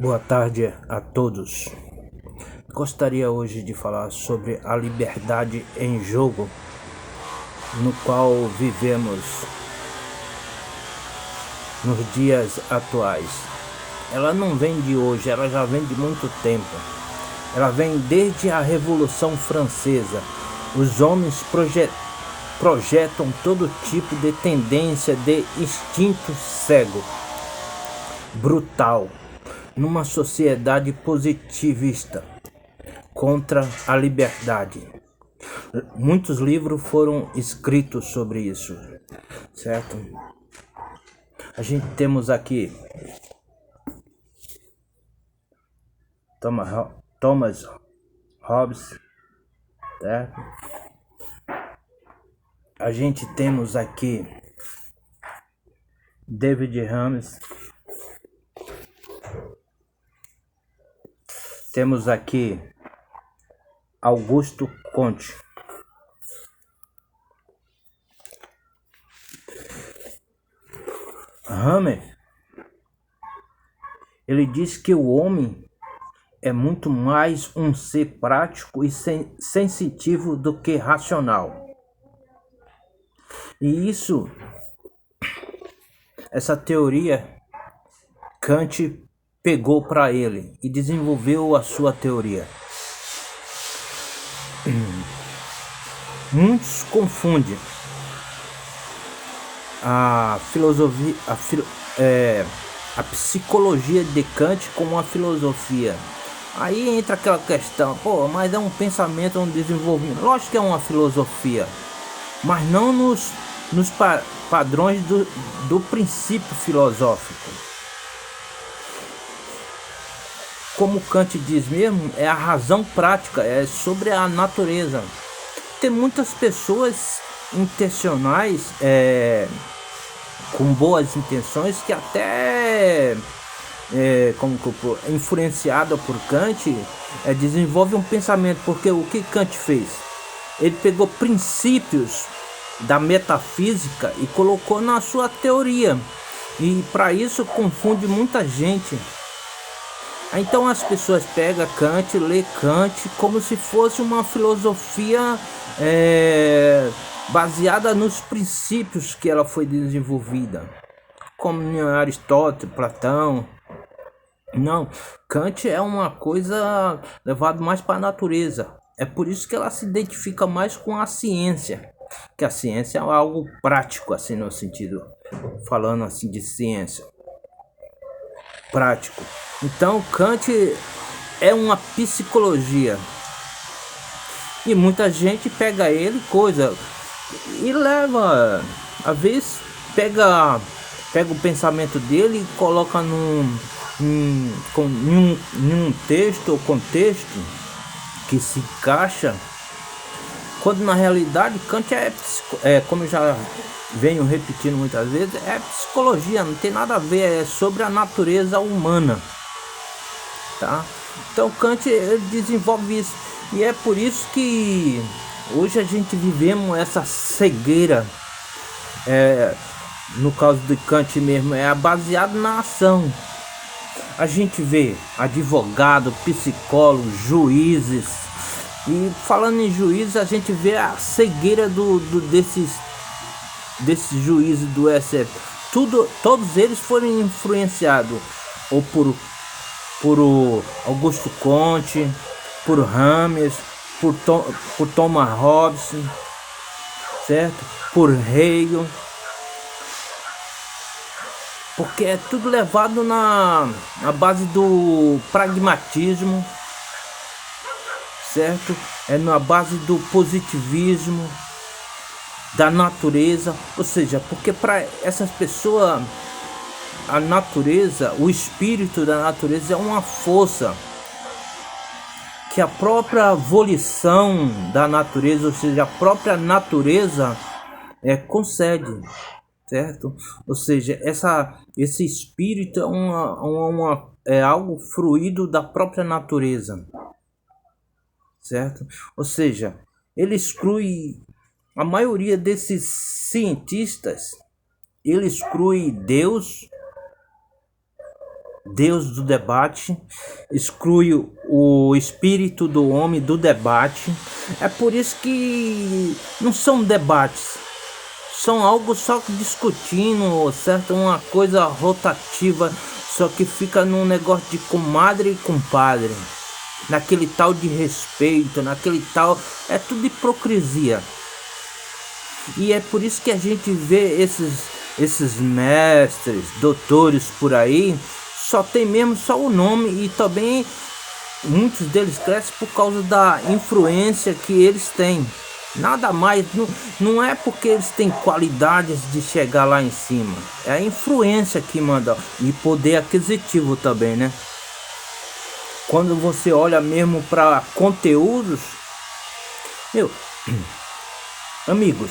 Boa tarde a todos. Gostaria hoje de falar sobre a liberdade em jogo no qual vivemos nos dias atuais. Ela não vem de hoje, ela já vem de muito tempo. Ela vem desde a Revolução Francesa. Os homens projetam todo tipo de tendência de instinto cego, brutal, numa sociedade positivista contra a liberdade. Muitos livros foram escritos sobre isso, certo? A gente temos aqui Thomas Hobbes, certo? A gente temos aqui David Hume, temos aqui Augusto Comte. Hume, ele diz que o homem é muito mais um ser prático e sensitivo do que racional. E essa teoria, Kant pegou para ele e desenvolveu a sua teoria. Muitos confundem a filosofia, a psicologia de Kant com a filosofia. Aí entra aquela questão, mas é um pensamento, é um desenvolvimento. Lógico que é uma filosofia, mas não nos padrões do princípio filosófico. Como Kant diz mesmo, é a razão prática, é sobre a natureza. Tem muitas pessoas intencionais, com boas intenções, que até influenciada por Kant, desenvolve um pensamento. Porque o que Kant fez? Ele pegou princípios da metafísica e colocou na sua teoria, e para isso confunde muita gente. Então as pessoas pegam Kant, lê Kant como se fosse uma filosofia baseada nos princípios que ela foi desenvolvida, como em Aristóteles, Platão. Não, Kant é uma coisa levada mais para a natureza. É por isso que ela se identifica mais com a ciência, que a ciência é algo prático, assim, no sentido, falando assim de ciência, prático. Então Kant é uma psicologia, e muita gente pega ele e leva, às vezes pega o pensamento dele e coloca num texto ou contexto que se encaixa, quando na realidade Kant como eu já venho repetindo muitas vezes, é psicologia, não tem nada a ver, é sobre a natureza humana, tá? Então Kant, ele desenvolve isso, e é por isso que hoje a gente vivemos essa cegueira. No caso de Kant mesmo, é baseado na ação. A gente vê advogado, psicólogo, juízes, e falando em juízes, a gente vê a cegueira desses juízes do STF. Todos eles foram influenciados ou por Augusto Comte, por Rames, por Thomas Hobbes, certo? Por Hegel. Porque é tudo levado na base do pragmatismo, certo? É na base do positivismo, da natureza. Ou seja, porque para essas pessoas, a natureza, o espírito da natureza é uma força que a própria volição da natureza, ou seja, a própria natureza concede, certo? Ou seja, esse espírito é algo fluido da própria natureza, certo? Ou seja, ele exclui a maioria desses cientistas, ele exclui Deus, Deus do debate, exclui o espírito do homem do debate. É por isso que não são debates, são algo só discutindo, certo? Uma coisa rotativa, só que fica num negócio de comadre e compadre, naquele tal de respeito, naquele tal, é tudo hipocrisia. E é por isso que a gente vê esses mestres, doutores por aí, só tem mesmo só o nome, e também muitos deles crescem por causa da influência que eles têm. Nada mais, não é porque eles têm qualidades de chegar lá em cima, é a influência que manda, e poder aquisitivo também, né? Quando você olha mesmo para conteúdos, meu, amigos,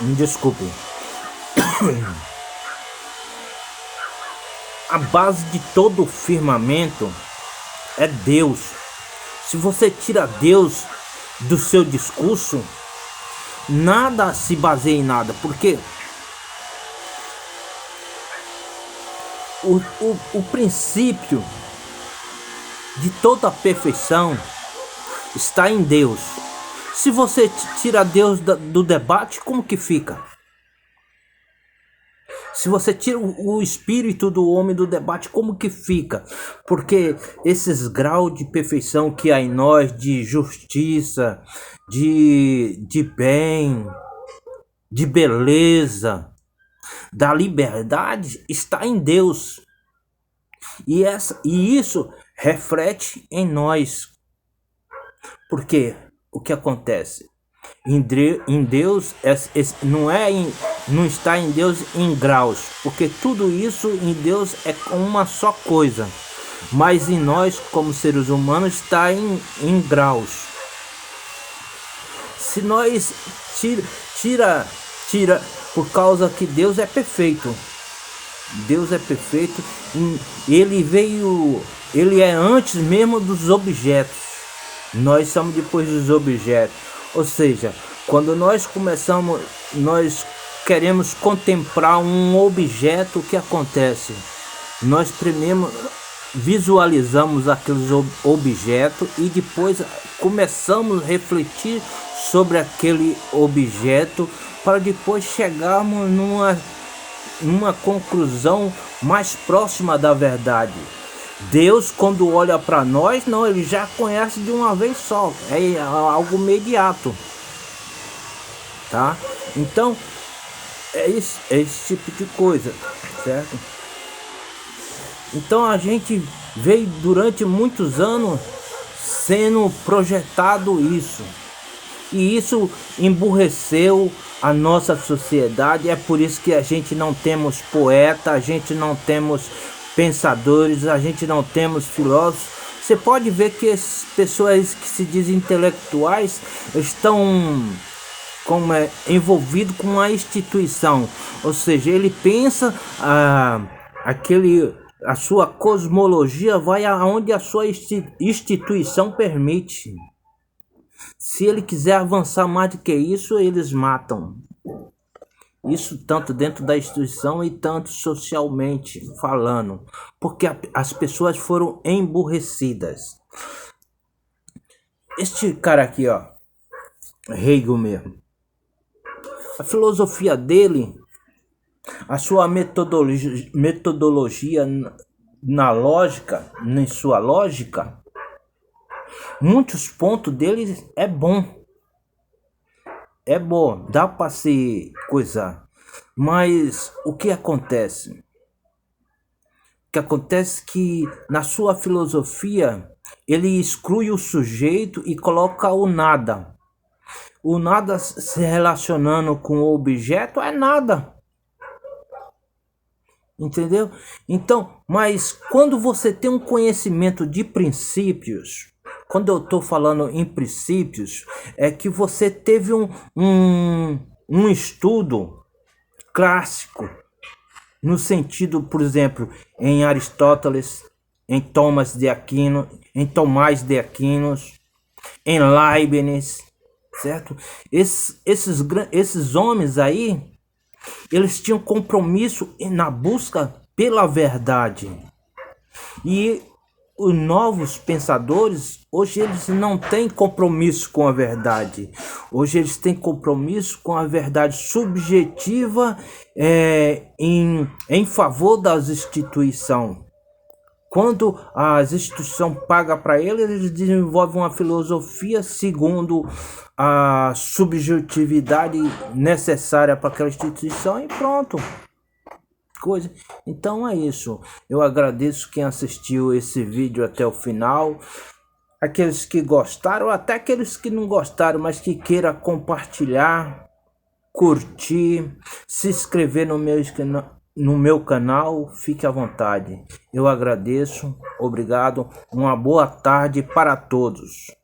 me desculpem, a base de todo o firmamento é Deus. Se você tira Deus do seu discurso, nada se baseia em nada, porque o princípio de toda a perfeição está em Deus. Se você tira Deus do debate, como que fica? Se você tira o espírito do homem do debate, como que fica? Porque esses graus de perfeição que há em nós, de justiça, de bem, de beleza, da liberdade, está em Deus. E isso reflete em nós. Porque o que acontece? Em Deus não está em Deus em graus, porque tudo isso em Deus é uma só coisa, mas em nós como seres humanos está em graus. Se nós tira por causa que Deus é perfeito, ele é antes mesmo dos objetos, nós somos depois dos objetos. Ou seja, quando nós queremos contemplar um objeto, o que acontece? Nós primeiro visualizamos aqueles objetos e depois começamos a refletir sobre aquele objeto para depois chegarmos numa conclusão mais próxima da verdade. Deus, quando olha para nós, não, ele já conhece de uma vez só, é algo imediato, tá? Então é esse tipo de coisa, certo? Então a gente veio durante muitos anos sendo projetado isso, e isso emburreceu a nossa sociedade. É por isso que a gente não temos poeta, a gente não temos pensadores, a gente não temos filósofos. Você pode ver que essas pessoas que se dizem intelectuais estão envolvidos com a instituição, ou seja, ele pensa a sua cosmologia vai aonde a sua instituição permite. Se ele quiser avançar mais do que isso, eles matam. Isso tanto dentro da instituição e tanto socialmente falando, porque as pessoas foram emburrecidas. Este cara aqui, ó, Hegel mesmo, a filosofia dele, a sua metodologia na lógica, em sua lógica, muitos pontos dele é bom. É bom, dá para se coisar. Mas o que acontece? O que acontece é que na sua filosofia ele exclui o sujeito e coloca o nada. O nada se relacionando com o objeto é nada. Entendeu? Então, mas quando você tem um conhecimento de princípios, quando eu estou falando em princípios, é que você teve um estudo clássico, no sentido, por exemplo, em Aristóteles, em Tomás de Aquino, em Leibniz, certo? Esses homens aí, Eles tinham compromisso na busca pela verdade. E os novos pensadores, hoje eles não têm compromisso com a verdade. Hoje eles têm compromisso com a verdade subjetiva em favor das instituições. Quando as instituições pagam para eles desenvolvem uma filosofia segundo a subjetividade necessária para aquela instituição e pronto. Coisa. Então é isso. Eu agradeço quem assistiu esse vídeo até o final. Aqueles que gostaram, até aqueles que não gostaram, mas que queiram compartilhar, curtir, se inscrever no meu canal, fique à vontade. Eu agradeço, obrigado, uma boa tarde para todos.